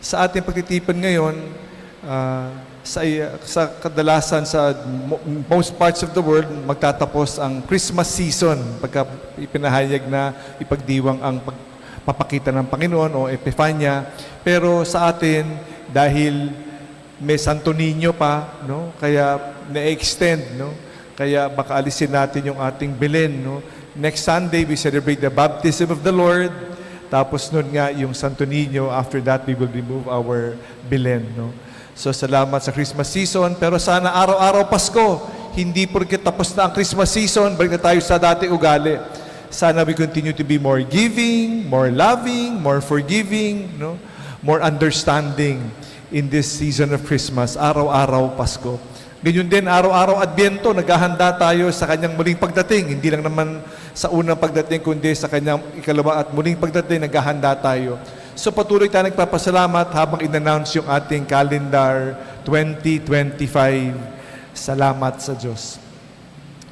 Sa ating pagtitipon ngayon, sa kadalasan sa most parts of the world, magtatapos ang Christmas season pagka ipinahayag na ipagdiwang ang pagpapakita ng Panginoon o Epifanya. Pero sa atin, dahil may Santo Niño pa, no? Kaya na-extend, no? Kaya baka alisin natin yung ating Belen, no? Next Sunday, we celebrate the baptism of the Lord. Tapos nun nga yung Santo Niño, after that, we will remove our Belen, no? So, salamat sa Christmas season. Pero sana araw-araw Pasko, hindi porket tapos na ang Christmas season, balik na tayo sa dati ugali. Sana we continue to be more giving, more loving, more forgiving, no? More understanding in this season of Christmas, araw-araw Pasko. Ganyan din, araw-araw Adbyento, naghahanda tayo sa kanyang muling pagdating. Hindi lang naman sa unang pagdating, kundi sa kanyang ikalawa at muling pagdating, naghahanda tayo. So patuloy tayo nagpapasalamat habang in-announce yung ating calendar 2025. Salamat sa Diyos.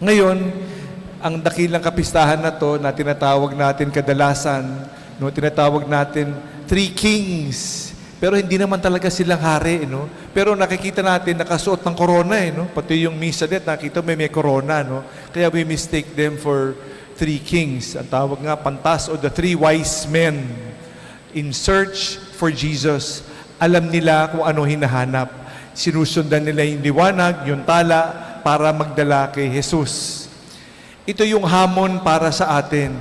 Ngayon, ang dakilang kapistahan na to na tinatawag natin kadalasan, no, tinatawag natin Three Kings. Pero hindi naman talaga silang hari, no? Pero nakikita natin nakasuot ng corona, no? Pati yung misa din, nakita may corona, no? Kaya we mistake them for three kings. Ang tawag nga, pantas o the three wise men in search for Jesus. Alam nila kung ano hinahanap. Sinusundan nila yung liwanag, yung tala, para magdala kay Jesus. Ito yung hamon para sa atin.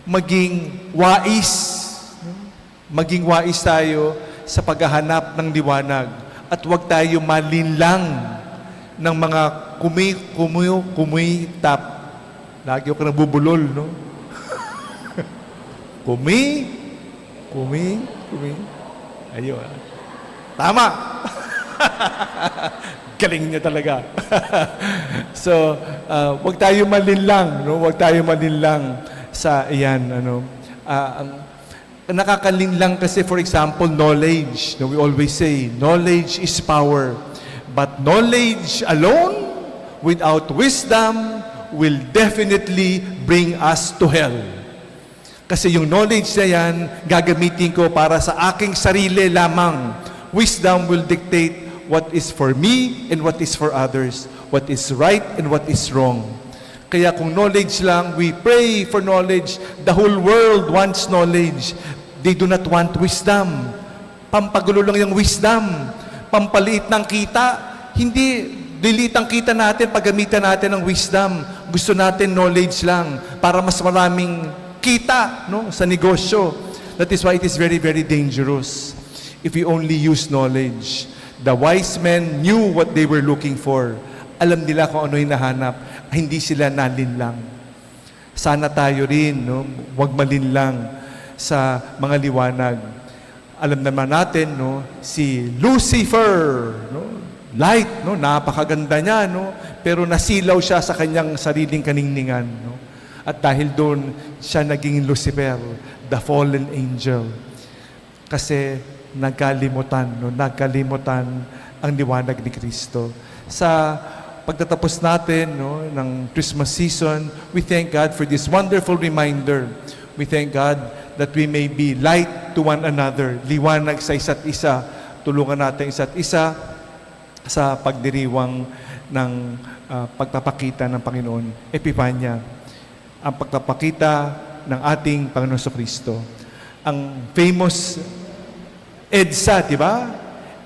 Maging wais. Maging wais tayo sa paghahanap ng liwanag at huwag tayo malinlang ng mga kumitap. Lagi ako nabubulol, no? kumi. Ayun. Tama! Galing niya talaga. So, huwag tayo malinlang, no? Huwag tayo malinlang sa iyan, ano? Nakakalinlang kasi, for example, knowledge. No, we always say, knowledge is power. But knowledge alone, without wisdom, will definitely bring us to hell. Kasi yung knowledge na yan, gagamitin ko para sa aking sarili lamang. Wisdom will dictate what is for me and what is for others, what is right and what is wrong. Kaya kung knowledge lang, we pray for knowledge. The whole world wants knowledge. They do not want wisdom. Pampagulo lang yung wisdom. Pampaliit ng kita. Hindi, delete ang kita natin, paggamitan natin ng wisdom. Gusto natin knowledge lang para mas maraming kita, no, sa negosyo. That is why it is very, very dangerous if we only use knowledge. The wise men knew what they were looking for. Alam nila kung ano hinahanap. Hindi sila nalinlang. Sana tayo rin, no, huwag malinlang sa mga liwanag. Alam naman natin, no, si Lucifer, no, light, no, napakaganda niya, no, pero nasilaw siya sa kanyang sariling kaningningan, no. At dahil doon siya naging Lucifer, the fallen angel. Kasi nagkalimutan ang liwanag ni Kristo. Sa pagtatapos natin, no, ng Christmas season, we thank God for this wonderful reminder. We thank God that we may be light to one another, liwanag sa isa't isa. Tulungan natin isa't isa sa pagdiriwang ng pagpapakita ng Panginoon, Epifanya, ang pagpapakita ng ating Panginoon Kristo. Ang famous EDSA, di ba?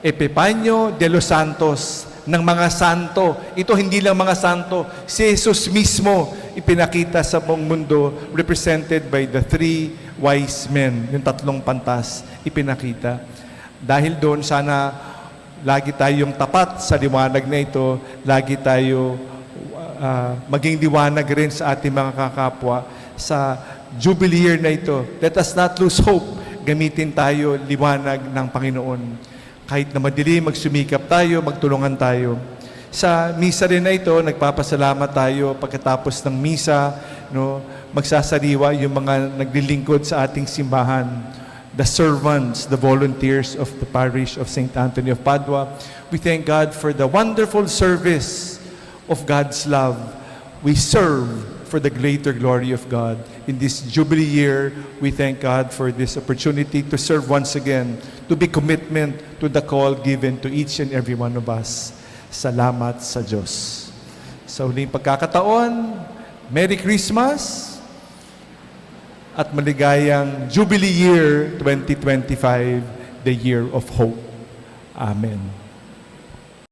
Epifanio de los Santos, ng mga santo. Ito hindi lang mga santo. Si Jesus mismo ipinakita sa buong mundo, represented by the three wise men, yung tatlong pantas, ipinakita. Dahil doon, sana lagi tayong tapat sa liwanag na ito, lagi tayo maging liwanag rin sa ating mga kakapwa sa Jubilee year na ito. Let us not lose hope. Gamitin tayo liwanag ng Panginoon. Kahit na madilim, magsumikap tayo, magtulungan tayo. Sa misa rin na ito, nagpapasalamat tayo pagkatapos ng misa, no, magsasariwa yung mga naglilingkod sa ating simbahan. The servants, the volunteers of the parish of St. Anthony of Padua. We thank God for the wonderful service of God's love. We serve for the greater glory of God. In this Jubilee year, we thank God for this opportunity to serve once again, to be commitment to the call given to each and every one of us. Salamat sa Diyos. Sa huling pagkakataon, Merry Christmas at maligayang Jubilee Year 2025, the Year of Hope. Amen.